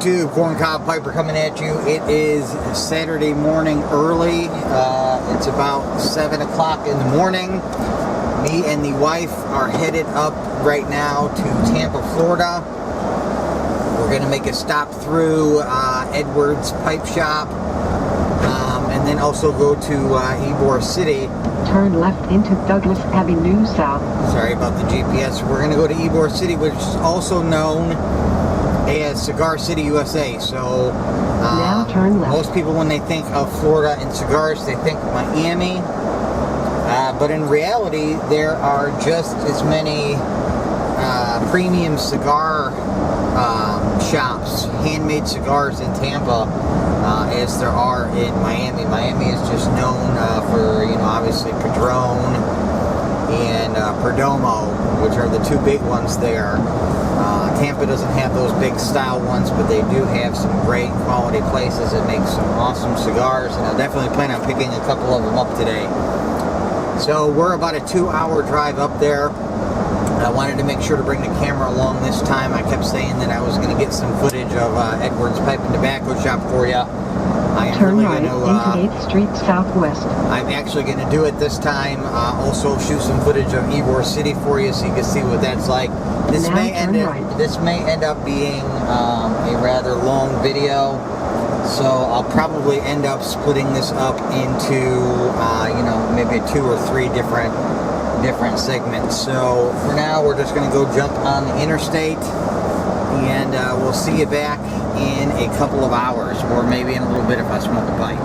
YouTube, Corncob Piper coming at you. It is Saturday morning early. It's about 7 o'clock in the morning. Me and the wife are headed up right now to Tampa, Florida. We're going to make a stop through Edwards Pipe Shop and then also go to Ybor City. Turn left into Douglas Avenue South. Sorry about the GPS. We're going to go to Ybor City, which is also known as Cigar City, USA. So now turn left. Most people, when they think of Florida and cigars, they think Miami. But in reality, there are just as many premium cigar shops, handmade cigars in Tampa as there are in Miami. Miami is just known for, obviously Padron and Perdomo, which are the two big ones there. Tampa doesn't have those big style ones, but they do have some great quality places that make some awesome cigars, and I definitely plan on picking a couple of them up today. So we're about a 2-hour drive up there. I wanted to make sure to bring the camera along this time. I kept saying that I was going to get some footage of Edwards Pipe and Tobacco Shop for you. I am Turn really right going to, into 8th Street Southwest. I'm actually going to do it this time. Also shoot some footage of Ybor City for you so you can see what that's like. This may end up being a rather long video. So I'll probably end up splitting this up into, maybe 2 or 3 different segments. So for now, we're just going to go jump on the interstate, and we'll see you back in a couple of hours, or maybe in a little bit if I smoke a pipe.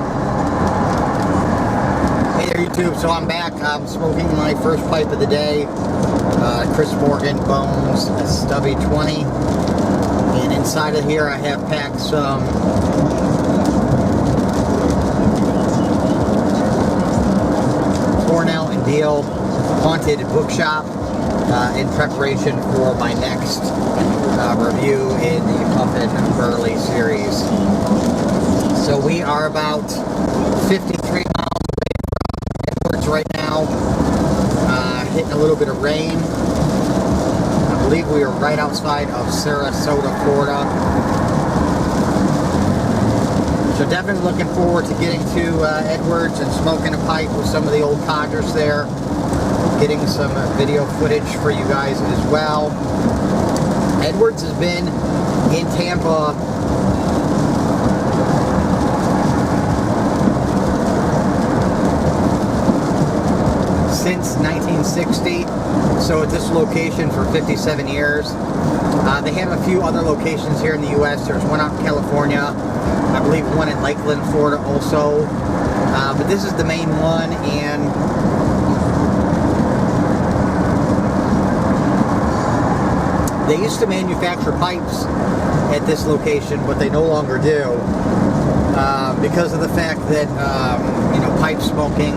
Hey there, YouTube. So I'm back. I'm smoking my first pipe of the day. Chris Morgan Bones Stubby 20. And inside of here, I have packed some Cornell and Deal Haunted Bookshop in preparation for my next review in the Puffin Burley series. So we are about 53 miles away from Edwards right now, hitting a little bit of rain. I believe we are right outside of Sarasota, Florida. So definitely looking forward to getting to Edwards and smoking a pipe with some of the old codgers there. Getting some video footage for you guys as well. Edwards has been in Tampa since 1960. So at this location for 57 years. They have a few other locations here in the U.S. There's one out in California. I believe one in Lakeland, Florida also. But this is the main one, and they used to manufacture pipes at this location, but they no longer do because of the fact that pipe smoking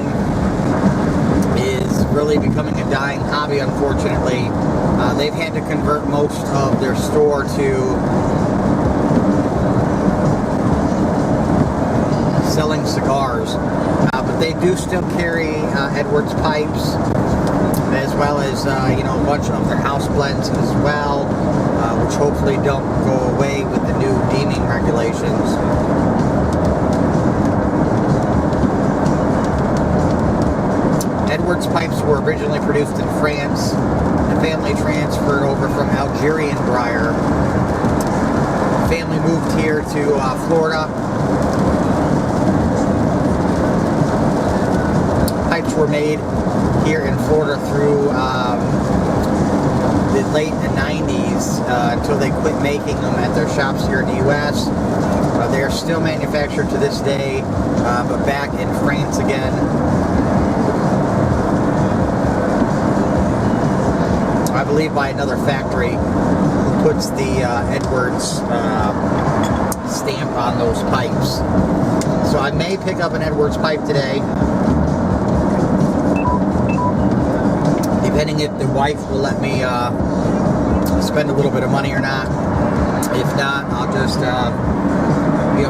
is really becoming a dying hobby, unfortunately. They've had to convert most of their store to selling cigars, but they do still carry Edwards pipes, as well as a bunch of their house blends as well, which hopefully don't go away with the new deeming regulations. Edwards pipes were originally produced in France. The family transferred over from Algerian briar. The family moved here to Florida. Pipes were made here in Florida through the late 90s until they quit making them at their shops here in the U.S. They are still manufactured to this day, but back in France again. I believe by another factory who puts the Edwards stamp on those pipes. So I may pick up an Edwards pipe today, depending if the wife will let me spend a little bit of money or not. If not, I'll just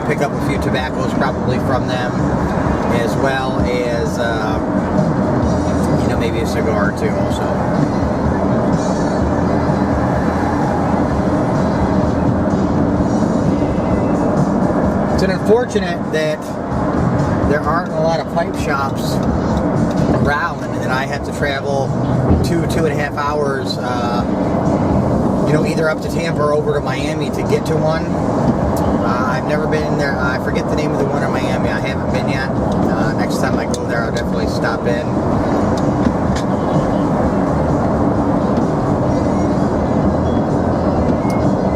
pick up a few tobaccos probably from them, as well as maybe a cigar or two also. fortunate that there aren't a lot of pipe shops around, and that I have to travel 2.5 hours, either up to Tampa or over to Miami to get to one. I've never been in there. I forget the name of the one in Miami. I haven't been yet. Next time I go there, I'll definitely stop in.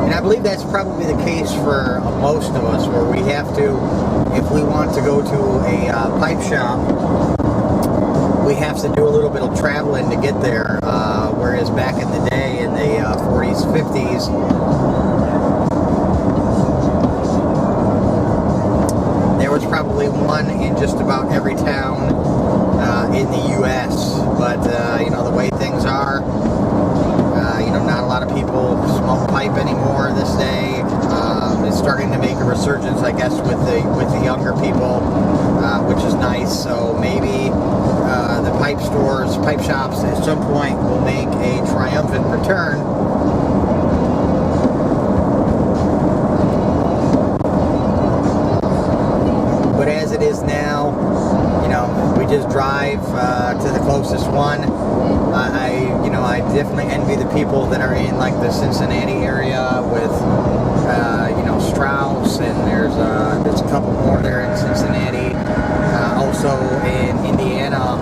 And I believe that's probably the case for most of us, where we have to, if we want to go to a pipe shop, we have to do a little bit of traveling to get there, whereas back in the day, in the 40s, 50s, there was probably one in just about every town in the U.S., but the way things are, not a lot of people smoke pipe anymore this day. It's starting to make a resurgence, I guess, with the younger people, which is nice. So maybe the pipe stores, pipe shops, at some point will make a triumphant return. But as it is now, we just drive to the closest one. I definitely envy the people that are in like the Cincinnati area with, Strauss, and there's a couple more there in Cincinnati. Also in Indiana,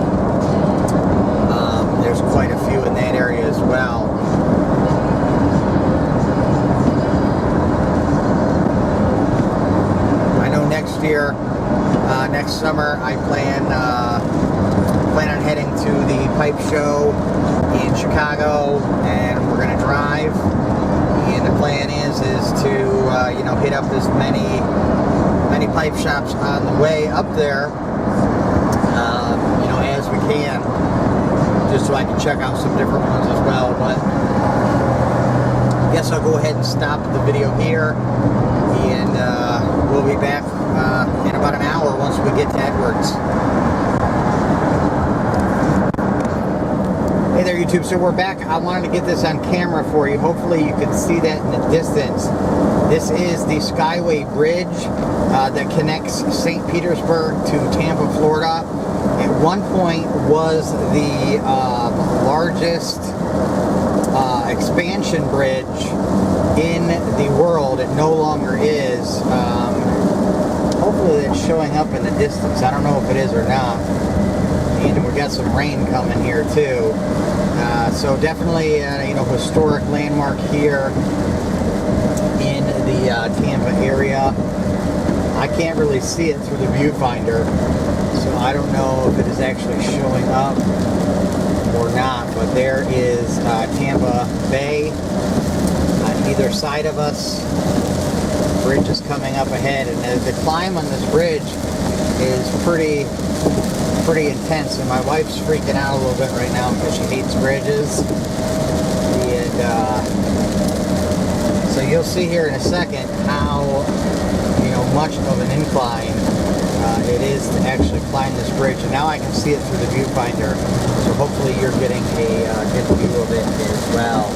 there's quite a few in that area as well. I know next year, next summer, I plan on heading to the pipe show in Chicago, and we're going to drive. And the plan is to hit up as many pipe shops on the way up there, as we can, just so I can check out some different ones as well. But I guess I'll go ahead and stop the video here, and we'll be back in about an hour once we get to Edwards. Hey there, YouTube. So we're back. I wanted to get this on camera for you. Hopefully you can see that in the distance. This is the Skyway Bridge that connects St. Petersburg to Tampa, Florida. At one point was the largest expansion bridge in the world. It no longer is. Hopefully it's showing up in the distance. I don't know if it is or not. And we got some rain coming here too. So definitely, historic landmark here in the Tampa area. I can't really see it through the viewfinder, so I don't know if it is actually showing up or not. But there is Tampa Bay on either side of us. The bridge is coming up ahead, and the climb on this bridge is pretty intense, and my wife's freaking out a little bit right now because she hates bridges. And so you'll see here in a second how much of an incline it is to actually climb this bridge. And now I can see it through the viewfinder, so hopefully you're getting a good view of it as well.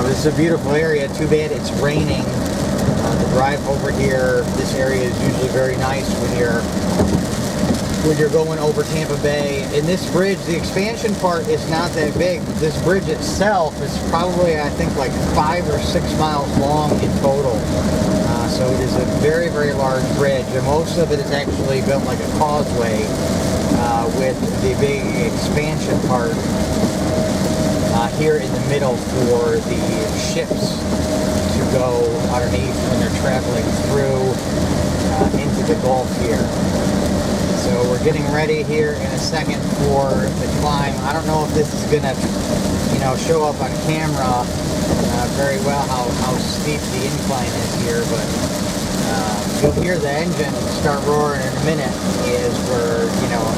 This is a beautiful area. Too bad it's raining. The drive over here, this area is usually very nice when you're going over Tampa Bay. And this bridge, the expansion part is not that big. This bridge itself is probably, I think, like 5 or 6 miles long in total. So it is a very, very large bridge, and most of it is actually built like a causeway, with the big expansion part here in the middle for the ships to go underneath when they're traveling through into the Gulf here. So we're getting ready here in a second for the climb. I don't know if this is going to, show up on camera very well how steep the incline is here, but you'll hear the engine start roaring in a minute as we're,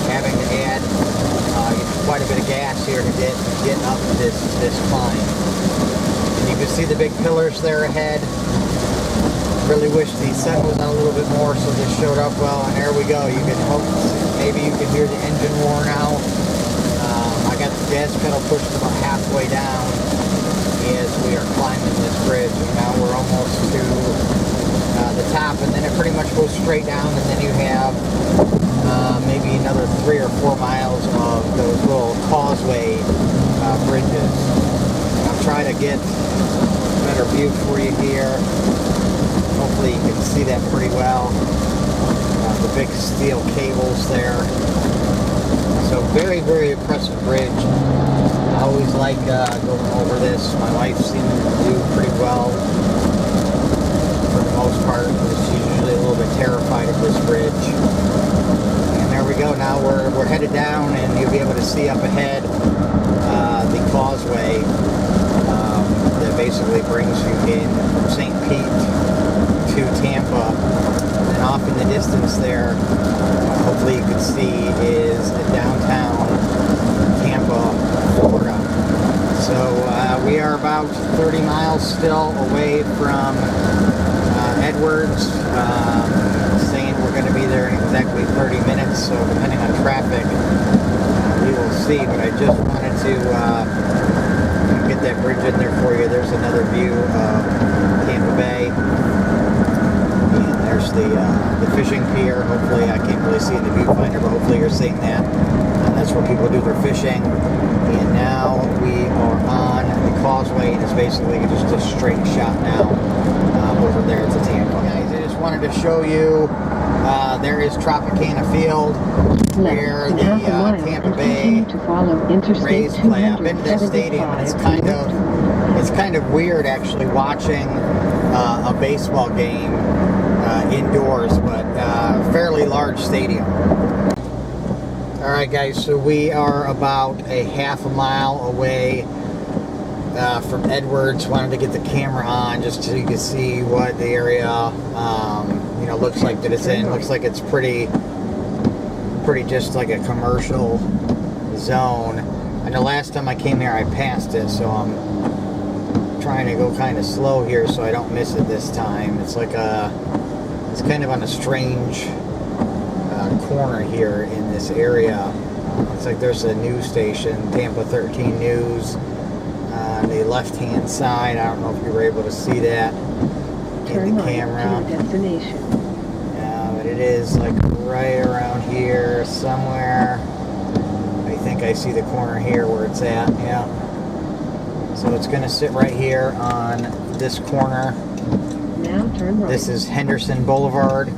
having to add quite a bit of gas here to get up this climb. And you can see the big pillars there ahead. Really wish the sun was out a little bit more so this showed up well, and there we go. You can hope, maybe you can hear the engine roar now. I got the gas pedal pushed about halfway down as we are climbing this bridge, and now we're almost to the top, and then it pretty much goes straight down, and then you have maybe another 3 or 4 miles of those little causeway bridges. I'll try to get a better view for you here. Hopefully you can see that pretty well. The big steel cables there. So very, very impressive bridge. I always like going over this. My wife seems to do pretty well for the most part. She's usually a little bit terrified of this bridge. And there we go. Now we're headed down, and you'll be able to see up ahead the causeway that basically brings you in from St. Pete to Tampa. And off in the distance there, hopefully you can see, is downtown Tampa, Florida. So we are about 30 miles still away from Edwards. Saying we're going to be there in exactly 30 minutes, so depending on traffic, we will see. But I just wanted to get that bridge in there for you. There's another view of Tampa Bay. And there's the fishing pier. Hopefully, I can't really see in the viewfinder, but hopefully you're seeing that. And that's where people do their fishing. And now we are on the causeway, and it's basically just a straight shot now over there to Tampa. Guys, I just wanted to show you, there is Tropicana Field, where the Tampa Bay Rays play. I've been to that stadium, and it's kind of weird actually watching a baseball game indoors, but fairly large stadium. Alright guys, so we are about a half a mile away from Edwards. Wanted to get the camera on just so you can see what the area looks like that it's in. Looks like it's pretty just like a commercial zone. And the last time I came here I passed it, so I'm trying to go kind of slow here so I don't miss it this time. It's like it's kind of on a strange corner here in this area. It's like there's a news station, Tampa 13 News, on the left hand side. I don't know if you were able to see that in the camera. Yeah, but it is like right around here somewhere. I think I see the corner here where it's at. Yeah. So it's going to sit right here on this corner. Now turn right. This is Henderson Boulevard,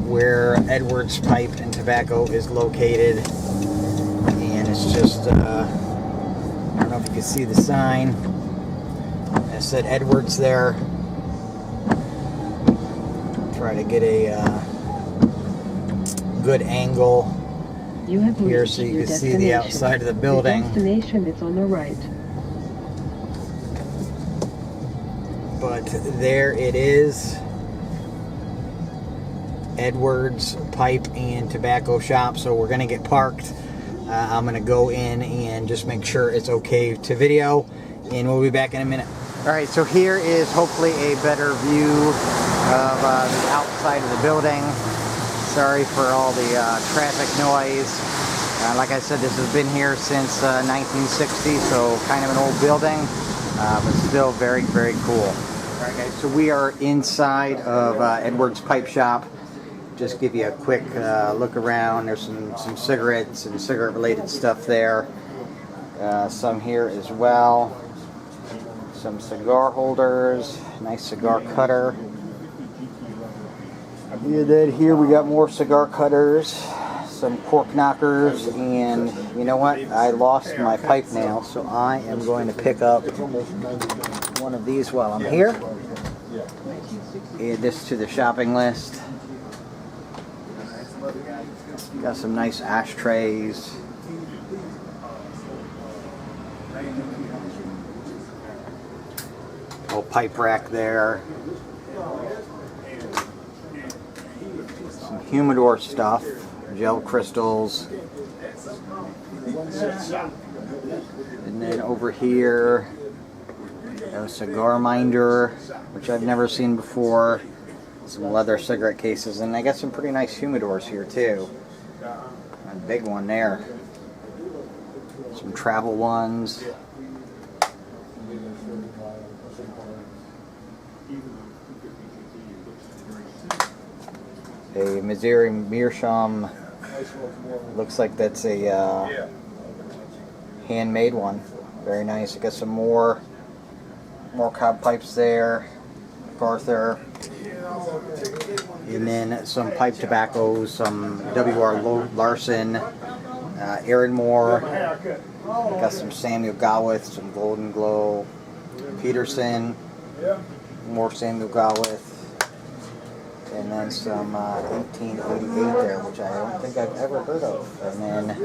where Edwards Pipe and Tobacco is located. And it's just, I don't know if you can see the sign. It said Edwards there. Try to get a good angle here so you can see the outside of the building. The destination is on the right. But there it is. Edwards Pipe and Tobacco Shop. So we're going to get parked. I'm going to go in and just make sure it's okay to video, and we'll be back in a minute. Alright, so here is hopefully a better view of the outside of the building. Sorry for all the traffic noise. Like I said, this has been here since 1960, so kind of an old building, but still very, very cool. Alright guys, so we are inside of Edwards Pipe Shop. Just give you a quick look around. There's some cigarettes and cigarette related stuff there. Some here as well. Some cigar holders, nice cigar cutter. And then here we got more cigar cutters, some cork knockers, and you know what? I lost my pipe nail, so I am going to pick up one of these while I'm here. Add this to the shopping list. Got some nice ashtrays. Little pipe rack there. Some humidor stuff, gel crystals. And then over here, a cigar minder, which I've never seen before. Some leather cigarette cases, and I got some pretty nice humidors here too. A big one there. Some travel ones. a Missouri Meerschaum. Looks like that's a handmade one. Very nice. You got some more cob pipes there. Arthur. And then some pipe tobaccos, some W.R. Larson, Aaron Moore. Got some Samuel Gawith, some Golden Glow, Peterson, more Samuel Gawith. And then some 1888 there, which I don't think I've ever heard of. And then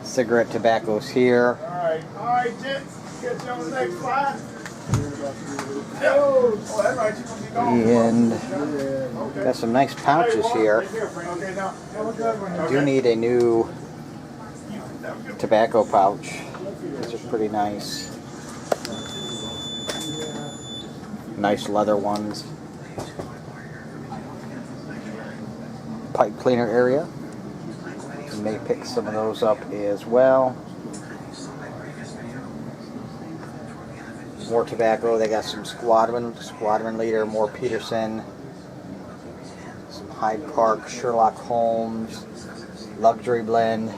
cigarette tobaccos here. All right, gents, get you on the next slide. And got some nice pouches here. I do need a new tobacco pouch. These are pretty nice. Nice leather ones. Pipe cleaner area. You may pick some of those up as well. More tobacco. They got some Squadron Leader, more Peterson, some Hyde Park, Sherlock Holmes, Luxury Blend,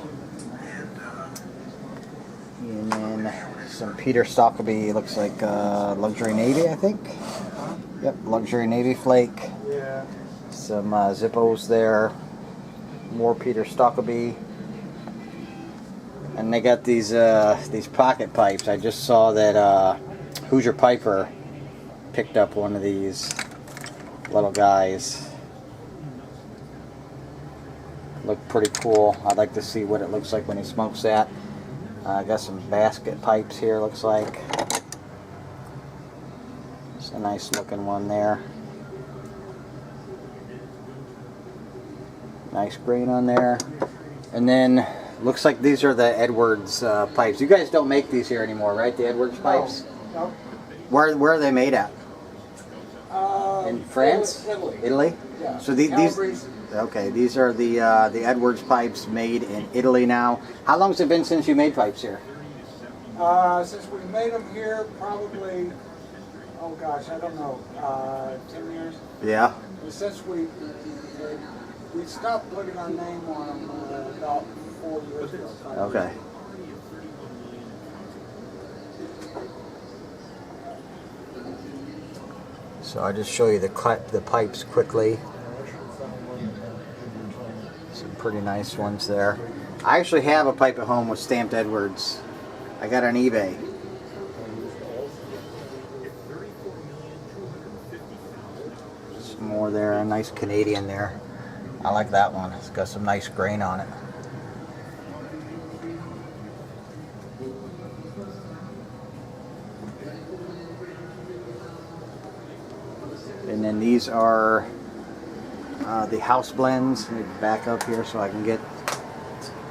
and then some Peter Stockeby. Looks like Luxury Navy, I think. Yep, Luxury Navy Flake. Some Zippos there. More Peter Stockeby. And they got these pocket pipes. I just saw that Hoosier Piper picked up one of these little guys. Look pretty cool. I'd like to see what it looks like when he smokes that. Got some basket pipes here, looks like. It's a nice looking one there. Nice grain on there. And then looks like these are the Edwards pipes. You guys don't make these here anymore, right? The Edwards pipes? No. Where are they made at? In France? Italy? Yeah. So these okay, these are the Edwards pipes made in Italy now. How long has it been since you made pipes here? Since we made them here, probably, oh gosh, I don't know, 10 years. Yeah. And since we stopped putting our name on them about 4 years ago. Okay. So I'll just show you the pipes quickly. Some pretty nice ones there. I actually have a pipe at home with stamped Edwards. I got it on eBay. Some more there, a nice Canadian there. I like that one. It's got some nice grain on it. And then these are the house blends. Let me back up here so I can get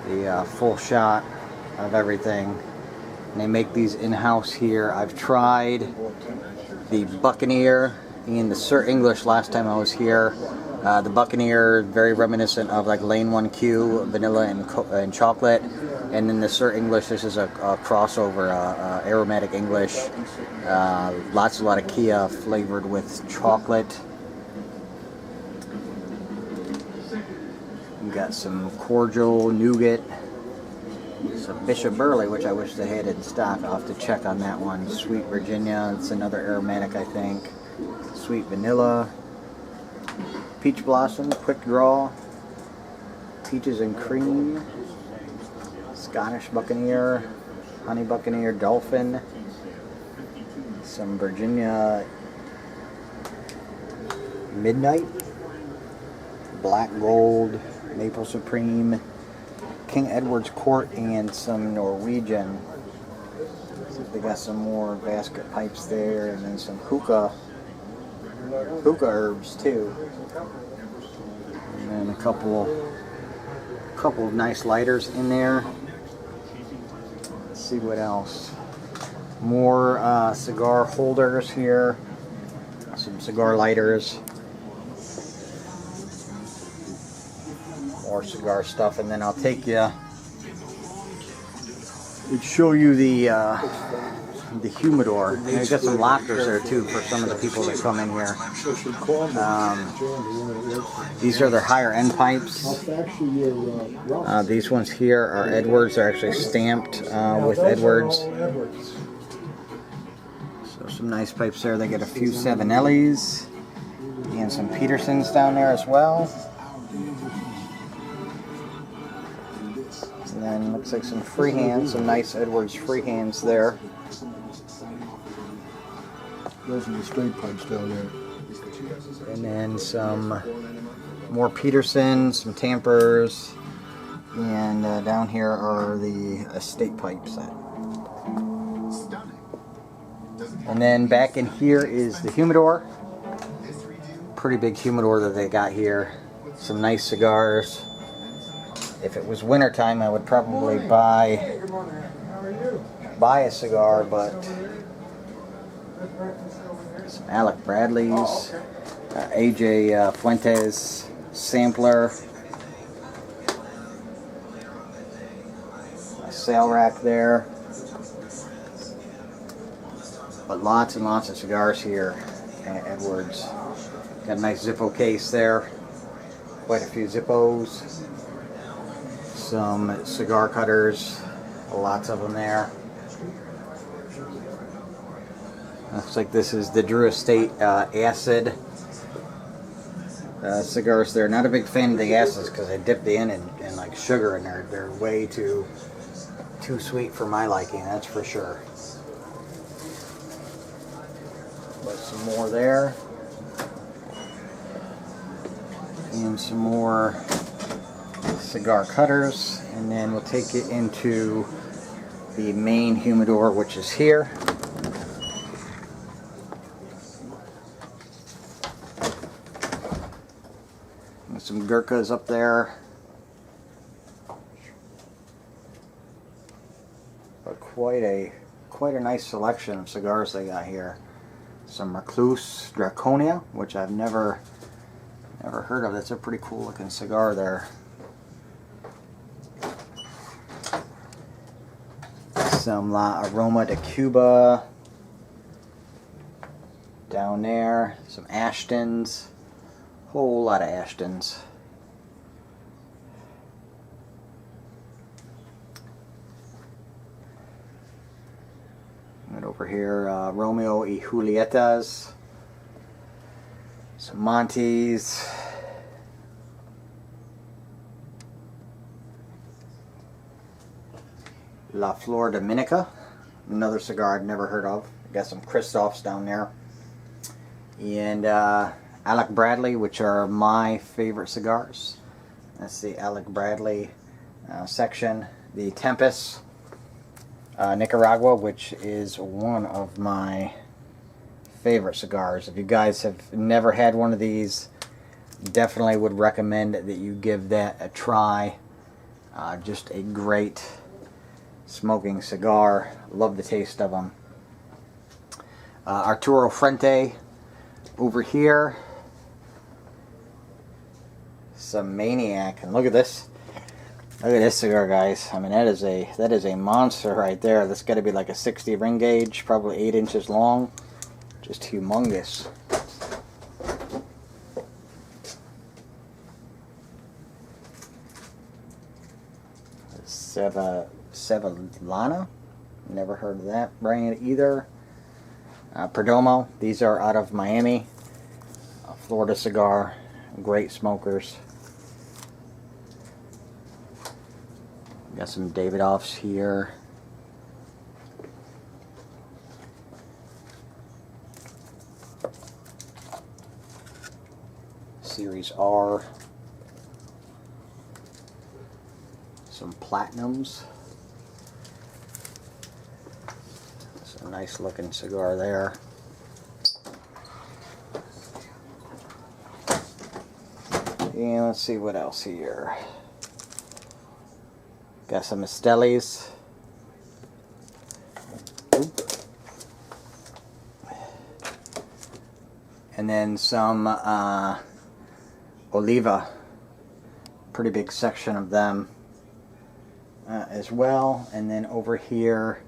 the full shot of everything. And they make these in-house here. I've tried the Buccaneer and the Sir English last time I was here. The Buccaneer, very reminiscent of like Lane 1Q, vanilla and chocolate. And then the Sir English, this is a crossover, aromatic English. A lot of Kia flavored with chocolate. You got some cordial, nougat, some Bishop Burley, which I wish they had in stock. I'll have to check on that one. Sweet Virginia, it's another aromatic, I think. Sweet vanilla. Peach Blossom, Quick Draw, Peaches and Cream, Scottish Buccaneer, Honey Buccaneer, Dolphin, some Virginia Midnight, Black Gold, Maple Supreme, King Edward's Court, and some Norwegian. So they got some more basket pipes there, and then some hookah herbs too. And then a couple of nice lighters in there. Let's see what else. More cigar holders here. Some cigar lighters. More cigar stuff, and then I'll take you and show you the the humidor. And they've got some lockers there too for some of the people that come in here. These are their higher end pipes. These ones here are Edwards. They're actually stamped with Edwards. So some nice pipes there. They get a few 7Ls and some Petersons down there as well. And then looks like some freehands, some nice Edwards freehands there. Those are the straight pipes down there. And then some more Petersons, some Tampers, and down here are the estate pipes. And then back in here is the humidor. Pretty big humidor that they got here. Some nice cigars. If it was winter time, I would probably buy a cigar, but some Alec Bradley's, AJ Fuentes sampler, a sale rack there, but lots and lots of cigars here at Edwards. Got a nice Zippo case there, quite a few Zippos. Some cigar cutters, lots of them there. Looks like this is the Drew Estate acid cigars there. Not a big fan of the acids because I dipped in and like sugar in there. They're way too sweet for my liking, that's for sure. But some more there. And some more cigar cutters, and then we'll take it into the main humidor, which is here. And some Gurkhas up there, but quite a nice selection of cigars they got here. Some Recluse Draconia, which I've never heard of. That's a pretty cool looking cigar there. Some La Aroma de Cuba down there. Some Ashtons. Whole lot of Ashtons. And over here, Romeo y Julietas. Some Montes. La Flor Dominica, another cigar I've never heard of. Got some Christophs down there. And Alec Bradley, which are my favorite cigars. That's the Alec Bradley section. The Tempest Nicaragua, which is one of my favorite cigars. If you guys have never had one of these, definitely would recommend that you give that a try. Just a great smoking cigar. Love the taste of them. Arturo Frente over here. Some Maniac, and look at this. Look at this cigar, guys. I mean, that is a monster right there. That's got to be like a 60 ring gauge, probably 8 inches long. Just humongous. Sevillana, never heard of that brand either. Perdomo, these are out of Miami. Florida cigar, great smokers. Got some Davidoffs here. Series R. Some Platinums. It's a nice looking cigar there. And let's see what else here. Got some Estelis. And then some Oliva. Pretty big section of them as well. And then over here,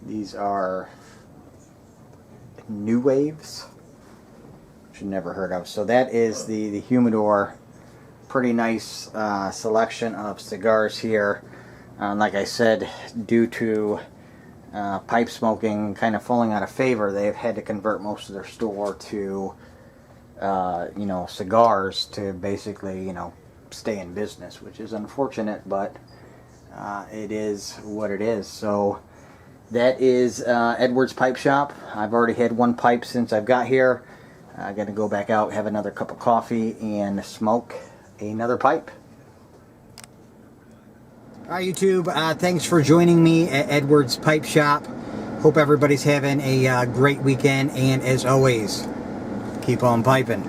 These are New Waves, which I've never heard of. So that is the humidor. Pretty nice selection of cigars here. Like I said, due to pipe smoking kind of falling out of favor, they've had to convert most of their store to you know, cigars to basically, you know, stay in business, which is unfortunate, but it is what it is. So that is Edward's Pipe Shop. I've already had one pipe since I've got here. I got to go back out, have another cup of coffee, and smoke another pipe. Alright, YouTube, thanks for joining me at Edward's Pipe Shop. Hope everybody's having a great weekend, and as always, keep on piping.